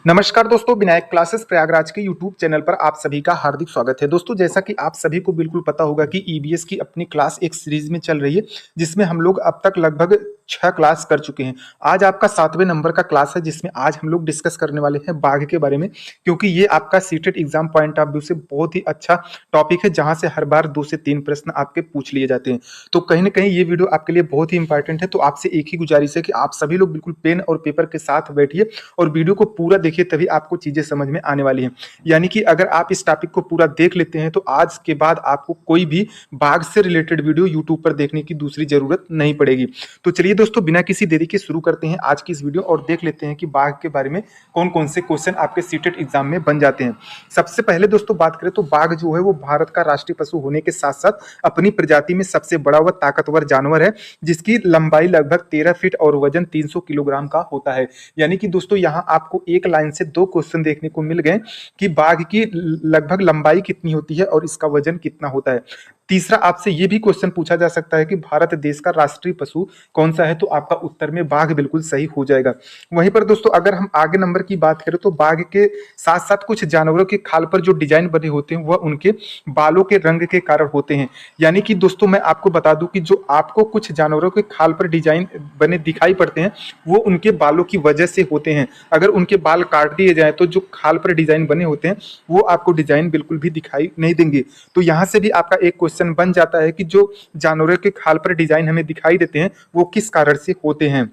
नमस्कार दोस्तों, विनायक क्लासेस प्रयागराज के यूट्यूब चैनल पर आप सभी का हार्दिक स्वागत है। दोस्तों, जैसा कि आप सभी को बिल्कुल पता होगा कि ईबीएस की अपनी क्लास एक सीरीज में चल रही है, जिसमें हम लोग अब तक लगभग 6 क्लास कर चुके हैं। आज आपका 7वें नंबर का क्लास है, जिसमें आज हम लोग डिस्कस करने वाले हैं बाघ के बारे में, क्योंकि ये आपका CTET exam point of view से बहुत ही अच्छा टॉपिक है, जहां से हर बार 2 से 3 प्रश्न आपके पूछ लिए जाते हैं। तो कहीं न कहीं ये वीडियो आपके लिए बहुत ही इंपॉर्टेंट है। तो आपसे एक ही गुजारिश है कि आप सभी लोग बिल्कुल पेन और पेपर के साथ बैठिए और वीडियो को पूरा देखिए, तभी आपको चीजें समझ में आने वाली हैं। यानी कि अगर आप इस टॉपिक को पूरा देख लेते हैं तो आज के बाद आपको कोई भी बाघ से रिलेटेड वीडियो यूट्यूब पर देखने की दूसरी जरूरत नहीं पड़ेगी। तो चलिए दोस्तों, बिना किसी देरी के शुरू करते हैं आज की इस वीडियो और देख लेते हैं कि बाघ के बारे में कौन कौन से क्वेश्चन आपके सीटेट एग्जाम में बन जाते हैं। सबसे पहले दोस्तों बात करें तो बाघ जो है वो भारत का राष्ट्रीय पशु होने के साथ साथ अपनी प्रजाति में सबसे बड़ा व ताकतवर जानवर है, जिसकी लंबाई लगभग 13 फीट और वजन 300 किलोग्राम का होता है। यानी कि दोस्तों यहाँ आपको एक लाइन से 2 क्वेश्चन देखने को मिल गए कि बाघ की लगभग लंबाई कितनी होती है और इसका वजन कितना होता है। तीसरा आपसे ये भी क्वेश्चन पूछा जा सकता है कि भारत देश का राष्ट्रीय पशु कौन सा है, तो आपका उत्तर में बाघ बिल्कुल सही हो जाएगा। वहीं पर दोस्तों अगर हम आगे नंबर की बात करें तो बाघ के साथ साथ कुछ जानवरों के खाल पर जो डिजाइन बने होते हैं वह उनके बालों के रंग के कारण होते हैं। यानी कि दोस्तों मैं आपको बता दूं कि जो आपको कुछ जानवरों के खाल पर डिजाइन बने दिखाई पड़ते हैं वो उनके बालों की वजह से होते हैं। अगर उनके बाल काट दिए जाए तो जो खाल पर डिजाइन बने होते हैं वो आपको डिजाइन बिल्कुल भी दिखाई नहीं देंगे। तो यहाँ से भी आपका एक क्वेश्चन बन जाता है कि जो जानवरों के खाल पर डिजाइन हमें दिखाई देते हैं वो किस कारण से होते हैं।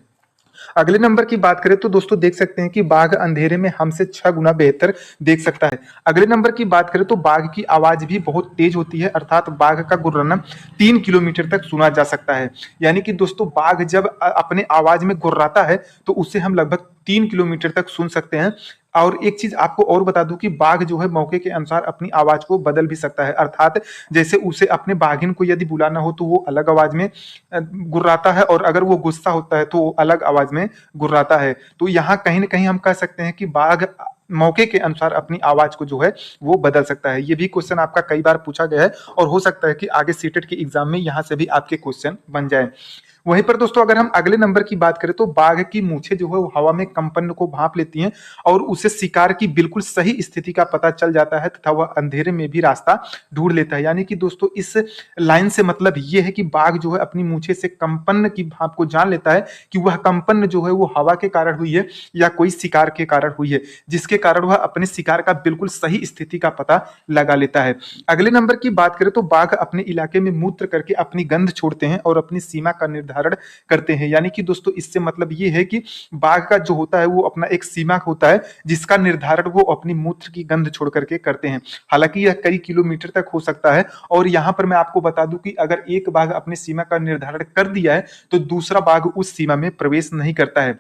अगले नंबर की बात करें तो दोस्तों देख सकते हैं कि बाघ अंधेरे में हमसे 6 गुना बेहतर देख सकता है। अगले नंबर की बात करें तो बाघ की आवाज भी बहुत तेज होती है, अर्थात बाघ का गुर्राना 3 किलोमीटर तक सुना जा सकता है। यानी कि दोस्तों बाघ जब अपने आवाज में गुर्राता है तो उसे हम लगभग 3 किलोमीटर तक सुन सकते हैं। और एक चीज आपको और बता दूं कि बाघ जो है मौके के अनुसार अपनी आवाज को बदल भी सकता है, अर्थात जैसे उसे अपने बाघिन को यदि बुलाना हो तो वो अलग आवाज में गुर्राता है, और अगर वो गुस्सा होता है तो वो अलग आवाज में गुर्राता है। तो यहाँ कहीं ना कहीं हम कह सकते हैं कि बाघ मौके के अनुसार अपनी आवाज को जो है वो बदल सकता है। ये भी क्वेश्चन आपका कई बार पूछा गया है और हो सकता है कि आगे सीटेट के एग्जाम में यहाँ से भी आपके क्वेश्चन बन जाए। वहीं पर दोस्तों अगर हम अगले नंबर की बात करें तो बाघ की मूछें जो है वो हवा में कंपन को भांप लेती हैं और उसे शिकार की बिल्कुल सही स्थिति का पता चल जाता है तथा वह अंधेरे में भी रास्ता ढूंढ लेता है। यानी कि दोस्तों इस लाइन से मतलब ये है कि बाघ जो है अपनी मूछें से कंपन की भाप को जान लेता है कि वह कंपन जो है वो हवा के कारण हुई है या कोई शिकार के कारण हुई है, जिसके कारण वह अपने शिकार का बिल्कुल सही स्थिति का पता लगा लेता है। अगले नंबर की बात करें तो बाघ अपने इलाके में मूत्र करके अपनी गंध छोड़ते हैं और अपनी सीमा का निर्धारण करते हैं। यानी कि दोस्तों इससे मतलब ये है कि बाघ का जो होता है वो अपना एक सीमा होता है जिसका निर्धारण वो अपनी मूत्र की गंध छोड़ करके करते हैं। हालांकि यह कई किलोमीटर तक हो सकता है, और यहां पर मैं आपको बता दूं कि अगर एक बाघ अपनी सीमा का निर्धारण कर दिया है तो दूसरा बाघ उस सीमा में प्रवेश नहीं करता है।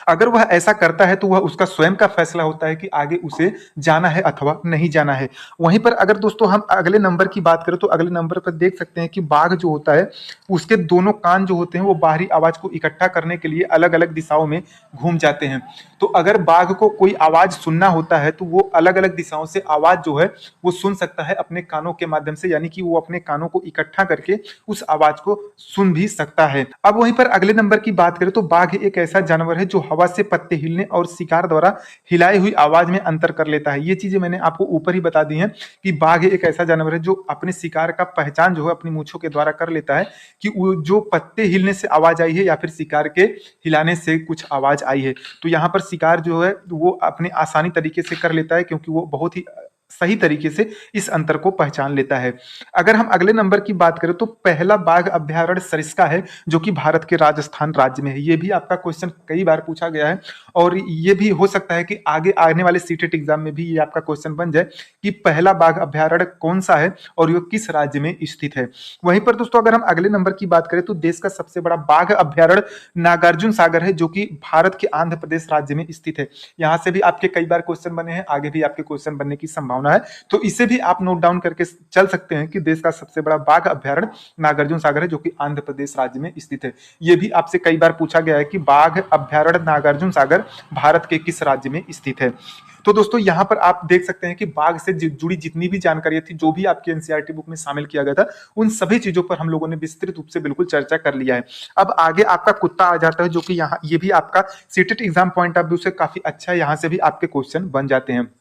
अगर वह ऐसा करता है तो वह उसका स्वयं का फैसला होता है कि आगे उसे जाना है अथवा नहीं जाना है। वहीं पर अगर दोस्तों हम अगले नंबर की बात करें तो अगले नंबर पर देख सकते हैं कि बाघ जो होता है उसके दोनों कान जो होते हैं वो बाहरी आवाज को इकट्ठा करने के लिए अलग अलग दिशाओं में घूम जाते हैं। तो अगर बाघ को कोई आवाज सुनना होता है तो वो अलग अलग दिशाओं से आवाज जो है वो सुन सकता है अपने कानों के माध्यम से, यानी कि वो अपने कानों को इकट्ठा करके उस आवाज को सुन भी सकता है। अब वहीं पर अगले नंबर की बात करें तो बाघ एक ऐसा जानवर है जो हवा से पत्ते हिलने और शिकार द्वारा हिलाई हुई आवाज में अंतर कर लेता है। ये चीजें मैंने आपको ऊपर ही बता दी हैं कि बाघ एक ऐसा जानवर है जो अपने शिकार का पहचान जो है अपनी मूंछों के द्वारा कर लेता है कि वो जो पत्ते हिलने से आवाज आई है या फिर शिकार के हिलाने से कुछ आवाज आई है। तो यहाँ पर शिकार जो है वो अपने आसानी तरीके से कर लेता है क्योंकि वो बहुत ही सही तरीके से इस अंतर को पहचान लेता है। अगर हम अगले नंबर की बात करें तो पहला बाघ अभ्यारण्य सरिस्का है जो कि भारत के राजस्थान राज्य में है। ये भी आपका क्वेश्चन कई बार पूछा गया है और ये भी हो सकता है कि आगे आने वाले सीटेट एग्जाम में भी ये आपका क्वेश्चन बन जाए कि पहला बाघ अभ्यारण्य कौन सा है और ये किस राज्य में स्थित है। वहीं पर दोस्तों अगर हम अगले नंबर की बात करें तो देश का सबसे बड़ा बाघ अभ्यारण्य नागार्जुन सागर है जो कि भारत के आंध्र प्रदेश राज्य में स्थित है। यहाँ से भी आपके कई बार क्वेश्चन बने हैं, आगे भी आपके क्वेश्चन बनने की संभावना संभावना है। तो इसे भी आप नोट डाउन करके चल सकते हैं कि देश का सबसे बड़ा बाघ अभ्यारण्य नागार्जुन सागर है, जो कि आंध्र प्रदेश राज्य में स्थित है। ये भी आपसे कई बार पूछा गया है कि बाघ अभ्यारण्य नागार्जुन सागर भारत के किस राज्य में स्थित है। तो दोस्तों यहाँ पर आप देख सकते हैं कि बाघ से जुड़ी जितनी भी जानकारी थी, जो भी आपके एनसीईआरटी बुक में शामिल किया गया था, उन सभी चीजों पर हम लोगों ने विस्तृत रूप से बिल्कुल चर्चा कर लिया है। अब आगे आपका कुत्ता आ जाता है, जो कि यहाँ ये भी आपका CTET exam point of view से काफी अच्छा है, यहाँ से भी आपके क्वेश्चन बन जाते हैं।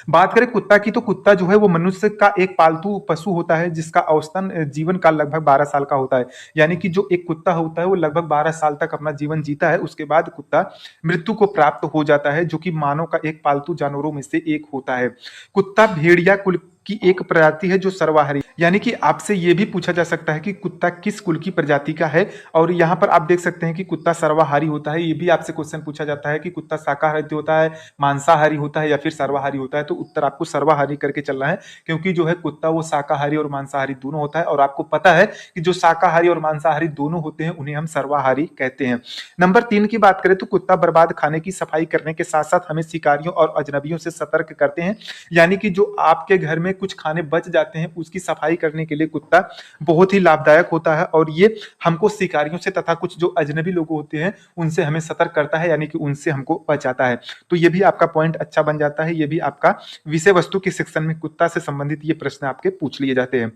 बात करें कुत्ता की, तो कुत्ता जो है वो मनुष्य का एक पालतू पशु होता है, जिसका औसतन जीवन काल लगभग 12 साल का होता है। यानी कि जो एक कुत्ता होता है वो लगभग 12 साल तक अपना जीवन जीता है, उसके बाद कुत्ता मृत्यु को प्राप्त हो जाता है, जो कि मानव का एक पालतू जानवरों में से एक होता है। कुत्ता भेड़िया कुल की एक प्रजाति है जो सर्वाहारी, यानी कि आपसे ये भी पूछा जा सकता है कि कुत्ता किस कुल की प्रजाति का है। और यहाँ पर आप देख सकते हैं कि कुत्ता सर्वाहारी होता है। ये भी आपसे क्वेश्चन पूछा जाता है कि कुत्ता शाकाहारी होता है, मांसाहारी होता है या फिर सर्वाहारी होता है। तो उत्तर आपको सर्वाहारी करके चलना है, क्योंकि जो है कुत्ता वो शाकाहारी और मांसाहारी दोनों होता है, और आपको पता है कि जो शाकाहारी और मांसाहारी दोनों होते हैं उन्हें हम सर्वाहारी कहते हैं। नंबर 3 की बात करें तो कुत्ता बर्बाद खाने की सफाई करने के साथ साथ हमें शिकारियों और अजनबियों से सतर्क करते हैं। यानी कि जो आपके घर में कुछ खाने बच जाते हैं उसकी सफाई करने के लिए कुत्ता बहुत ही लाभदायक होता है, और ये हमको शिकारियों से तथा कुछ जो अजनबी लोग होते हैं उनसे हमें सतर्क करता है, यानी कि उनसे हमको बचाता है। तो ये भी आपका पॉइंट अच्छा बन जाता है। ये भी आपका विषय वस्तु के सेक्शन में कुत्ता से संबंधित ये प्रश्न आपके पूछ लिए जाते हैं।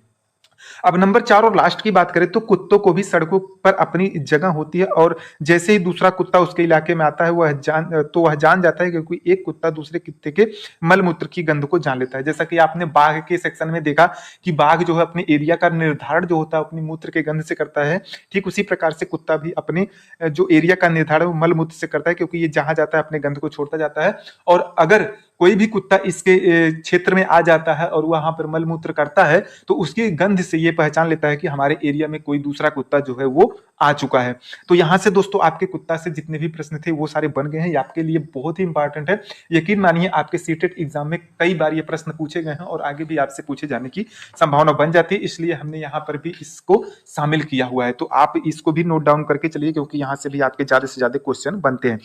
अब नंबर 4 और लास्ट की बात करें तो कुत्तों को भी सड़कों पर अपनी जगह होती है, और जैसे ही दूसरा कुत्ता उसके इलाके में आता है वह जान जाता है, क्योंकि एक कुत्ता दूसरे कुत्ते के मल मूत्र की गंध को जान लेता है। जैसा कि आपने बाघ के सेक्शन में देखा कि बाघ जो है अपने एरिया का निर्धारण जो होता है अपनी मूत्र के गंध से करता है, ठीक उसी प्रकार से कुत्ता भी अपने जो एरिया का निर्धारण मल मूत्र से करता है, क्योंकि ये जहां जाता है अपने गंध को छोड़ता जाता है। और अगर कोई भी कुत्ता इसके क्षेत्र में आ जाता है और वहां पर मल मूत्र करता है, तो उसकी गंध से ये पहचान लेता है कि हमारे एरिया में कोई दूसरा कुत्ता जो है वो आ चुका है। तो यहां से दोस्तों आपके कुत्ता से जितने भी प्रश्न थे वो सारे बन गए हैं। ये आपके लिए बहुत ही इंपॉर्टेंट है। यकीन मानिए आपके सीटेट एग्जाम में कई बार ये प्रश्न पूछे गए हैं और आगे भी आपसे पूछे जाने की संभावना बन जाती है, इसलिए हमने यहाँ पर भी इसको शामिल किया हुआ है। तो आप इसको भी नोट डाउन करके चलिए, क्योंकि यहाँ से भी आपके ज्यादा से ज्यादा क्वेश्चन बनते हैं।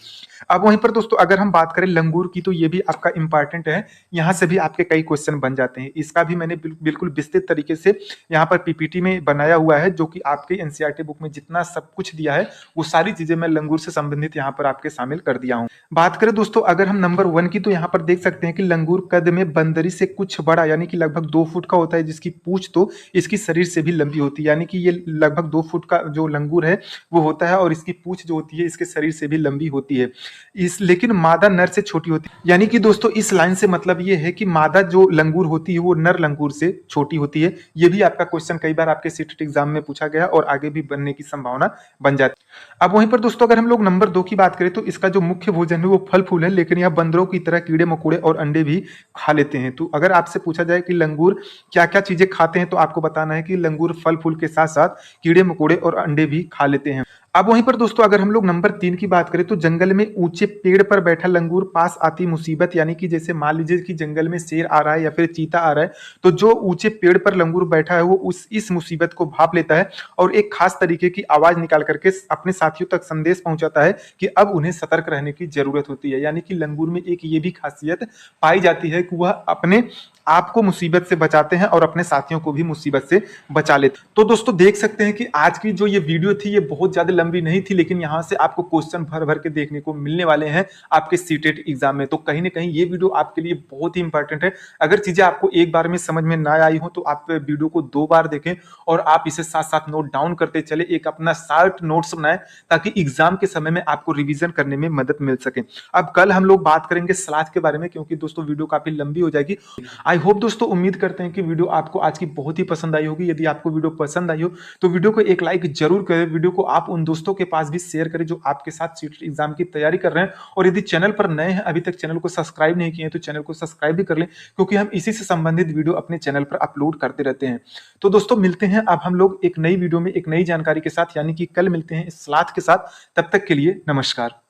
अब वहीं पर दोस्तों अगर हम बात करें लंगूर की, तो ये भी आपका इंपॉर्टेंट है। यहाँ से भी आपके कई क्वेश्चन बन जाते हैं। इसका भी मैंने बिल्कुल विस्तृत तरीके से यहाँ पर पीपीटी में बनाया हुआ है, जो कि आपके एनसीईआरटी बुक में जितना सब कुछ दिया है वो सारी चीजें मैं लंगूर से संबंधित यहाँ पर आपके शामिल कर दिया हूँ। बात करें दोस्तों अगर हम नंबर 1 की, तो यहाँ पर देख सकते हैं कि लंगूर कद में बंदरी से कुछ बड़ा, यानी कि लगभग 2 फुट का होता है, जिसकी पूंछ तो इसकी शरीर से भी लंबी होती है। यानी कि ये लगभग 2 फुट का जो लंगूर है वो होता है, और इसकी पूंछ जो होती है इसके शरीर से भी लंबी होती है। लेकिन मादा नर से छोटी होती है। यानी कि दोस्तों इस लाइन से मतलब ये है कि मादा जो लंगूर होती है वो नर लंगूर से छोटी होती है। ये भी आपका क्वेश्चन कई बार आपके सीटेट एग्जाम में पूछा गया और आगे भी बनने की संभावना बन जाती है। अब वहीं पर दोस्तों अगर हम लोग नंबर 2 की बात करें तो इसका जो मुख्य भोजन है वो फल फूल है, लेकिन यह बंदरों की तरह कीड़े मकोड़े और अंडे भी खा लेते हैं। तो अगर आपसे पूछा जाए कि लंगूर क्या क्या चीजें खाते हैं, तो आपको बताना है कि लंगूर फल फूल के साथ साथ कीड़े मकोड़े और अंडे भी खा लेते हैं। अब वहीं पर दोस्तों अगर हम लोग नंबर 3 की बात करें तो जंगल में ऊंचे पेड़ पर बैठा लंगूर पास आती मुसीबत, यानी कि जैसे मान लीजिए कि जंगल में शेर आ रहा है या फिर चीता आ रहा है, तो जो ऊंचे पेड़ पर लंगूर बैठा है वो इस मुसीबत को भाप लेता है और एक खास तरीके की आवाज निकाल करके अपने साथियों तक संदेश पहुंचाता है कि अब उन्हें सतर्क रहने की जरूरत होती है। यानी कि लंगूर में एक ये भी खासियत पाई जाती है कि वह अपने आपको मुसीबत से बचाते हैं और अपने साथियों को भी मुसीबत से बचा लेते हैं। तो दोस्तों देख सकते हैं कि आज की जो ये वीडियो थी ये बहुत ज्यादा लंबी नहीं थी, लेकिन यहाँ से आपको क्वेश्चन भर भर के देखने को मिलने वाले हैं आपके सीटेट एग्जाम में। तो कहीं ना कहीं ये वीडियो आपके लिए बहुत ही इंपॉर्टेंट है। अगर चीजें आपको एक बार में समझ में ना आई हो तो आप वीडियो को 2 बार देखें और आप इसे साथ साथ नोट डाउन करते चले, एक अपना शार्ट नोट्स बनाएं ताकि एग्जाम के समय में आपको रिवीजन करने में मदद मिल सके। अब कल हम लोग बात करेंगे सलाद के बारे में, क्योंकि दोस्तों वीडियो काफी लंबी हो जाएगी। आई होप दोस्तों, उम्मीद करते हैं कि वीडियो आपको आज की बहुत ही पसंद आई होगी। यदि आपको वीडियो पसंद आई हो तो वीडियो को एक लाइक जरूर करें। वीडियो को आप उन दोस्तों के पास भी शेयर करें जो आपके साथ सीटेट एग्जाम की तैयारी कर रहे हैं। और यदि चैनल पर नए हैं, अभी तक चैनल को सब्सक्राइब नहीं किए हैं, तो चैनल को सब्सक्राइब भी कर लें, क्योंकि हम इसी से संबंधित वीडियो अपने चैनल पर अपलोड करते रहते हैं। तो दोस्तों मिलते हैं अब हम लोग एक नई वीडियो में एक नई जानकारी के साथ, यानी कि कल मिलते हैं इस सलाद के साथ। तब तक के लिए नमस्कार।